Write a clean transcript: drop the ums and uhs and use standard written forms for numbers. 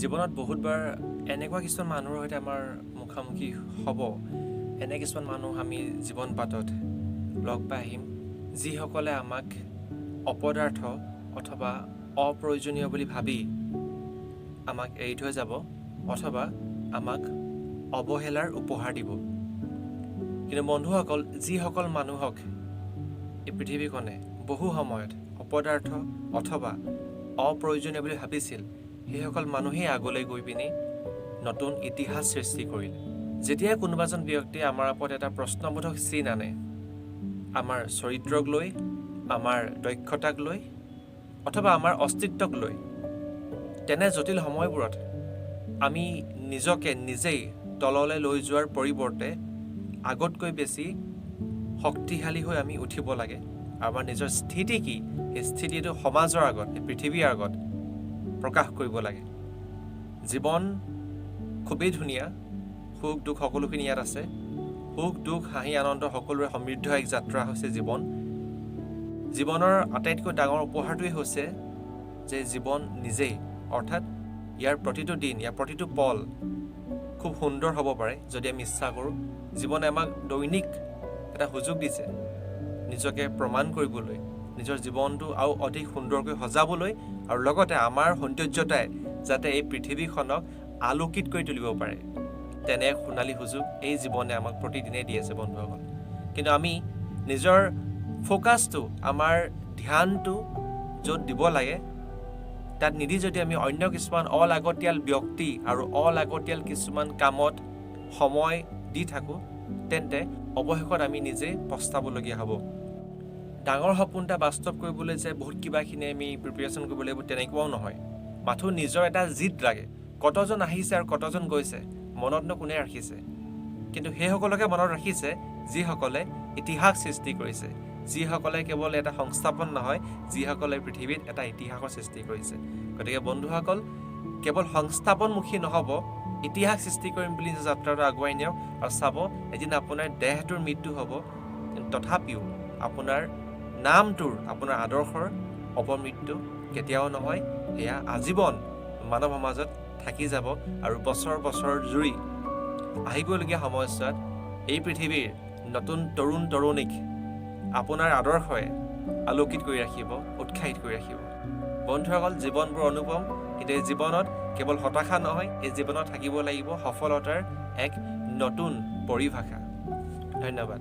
জীৱনত বহুতবাৰ এনেকুৱা কিছুমান মানুহৰ সৈতে আমাৰ মুখামুখি হ'ব, এনে কিছুমান মানুহ আমি জীৱন বাটত লগ পাই আহিম, যিসকলে আমাক অপদাৰ্থ অথবা অপ্ৰয়োজনীয় বুলি ভাবি আমাক এৰি থৈ যাব অথবা আমাক অৱহেলাৰ উপহাৰ দিব। কিন্তু বন্ধুসকল, যিসকল মানুহক এই পৃথিৱীখনে বহু সময়ত অপদাৰ্থ অথবা অপ্ৰয়োজনীয় বুলি ভাবিছিল, সেইসকল মানুহেই আগলৈ গৈ পিনি নতুন ইতিহাস সৃষ্টি কৰিলে। যেতিয়া কোনোবা এজন ব্যক্তিয়ে আমাৰ ওপৰত এটা প্ৰশ্নবোধক চিন আনে, আমাৰ চৰিত্ৰক লৈ, আমাৰ দক্ষতাক লৈ অথবা আমাৰ অস্তিত্বক লৈ, তেনে জটিল সময়বোৰত আমি নিজকে নিজেই তললৈ লৈ যোৱাৰ পৰিৱৰ্তে আগতকৈ বেছি শক্তিশালী হৈ আমি উঠিব লাগে। আমাৰ নিজৰ স্থিতি কি, সেই স্থিতিটো সমাজৰ আগত, এই পৃথিৱীৰ আগত প্ৰকাশ কৰিব লাগে। জীৱন খুবেই ধুনীয়া, সুখ দুখ সকলোখিনি ইয়াত আছে। সুখ দুখ হাঁহি আনন্দ সকলোৰে সমৃদ্ধ এক যাত্ৰা হৈছে জীৱন। জীৱনৰ আটাইতকৈ ডাঙৰ উপহাৰটোৱেই হৈছে যে জীৱন নিজেই, অৰ্থাৎ ইয়াৰ প্ৰতিটো দিন, ইয়াৰ প্ৰতিটো পল খুব সুন্দৰ হ'ব পাৰে যদি আমি ইচ্ছা কৰোঁ। জীৱনে আমাক দৈনিক এটা সুযোগ দিছে নিজকে প্ৰমাণ কৰিবলৈ, নিজৰ জীৱনটো আৰু অধিক সুন্দৰকৈ সজাবলৈ, আৰু লগতে আমাৰ সৌন্দৰ্যতাই যাতে এই পৃথিৱীখনক আলোকিত কৰি তুলিব পাৰে, তেনে এক সোণালী সুযোগ এই জীৱনে আমাক প্ৰতিদিনেই দি আছে বন্ধুসকল। কিন্তু আমি নিজৰ ফ'কাছটো, আমাৰ ধ্যানটো য'ত দিব লাগে তাত নিদি যদি আমি অন্য কিছুমান অলাগতিয়াল ব্যক্তি আৰু অলাগতিয়াল কিছুমান কামত সময় দি থাকোঁ, তেন্তে অৱশেষত আমি নিজে পস্তাবলগীয়া হ'ব। ডাঙৰ সপোন এটা বাস্তৱ কৰিবলৈ যে বহুত কিবাখিনি আমি প্ৰিপেৰেশ্যন কৰিব লাগিব তেনেকুৱাও নহয়। মাথো নিজৰ এটা জিদ লাগে। কতজন আহিছে আৰু কতজন গৈছে মনতনো কোনে ৰাখিছে? কিন্তু সেইসকলকে মনত ৰাখিছে যিসকলে ইতিহাস সৃষ্টি কৰিছে, যিসকলে কেৱল এটা সংস্থাপন নহয়, যিসকলে পৃথিৱীত এটা ইতিহাসৰ সৃষ্টি কৰিছে। গতিকে বন্ধুসকল, কেৱল সংস্থাপনমুখী নহ'ব, ইতিহাস সৃষ্টি কৰিম বুলি যাত্ৰাটো আগুৱাই নিয়ক। আৰু চাব, এদিন আপোনাৰ দেহটোৰ মৃত্যু হ'ব, কিন্তু তথাপিও আপোনাৰ নামটোৰ, আপোনাৰ আদৰ্শৰ অপমৃত্যু কেতিয়াও নহয়। সেয়া আজীৱন মানৱ সমাজত থাকি যাব আৰু বছৰ বছৰ জুৰি আহিবলগীয়া সময়ছোৱাত এই পৃথিৱীৰ নতুন তৰুণ তৰুণীক আপোনাৰ আদৰ্শই আলোকিত কৰি ৰাখিব, উৎসাহিত কৰি ৰাখিব। বন্ধুসকল, জীৱনবোৰ অনুপম, কিন্তু এই জীৱনত কেৱল হতাশা নহয়, এই জীৱনত থাকিব লাগিব সফলতাৰ এক নতুন পৰিভাষা। ধন্যবাদ।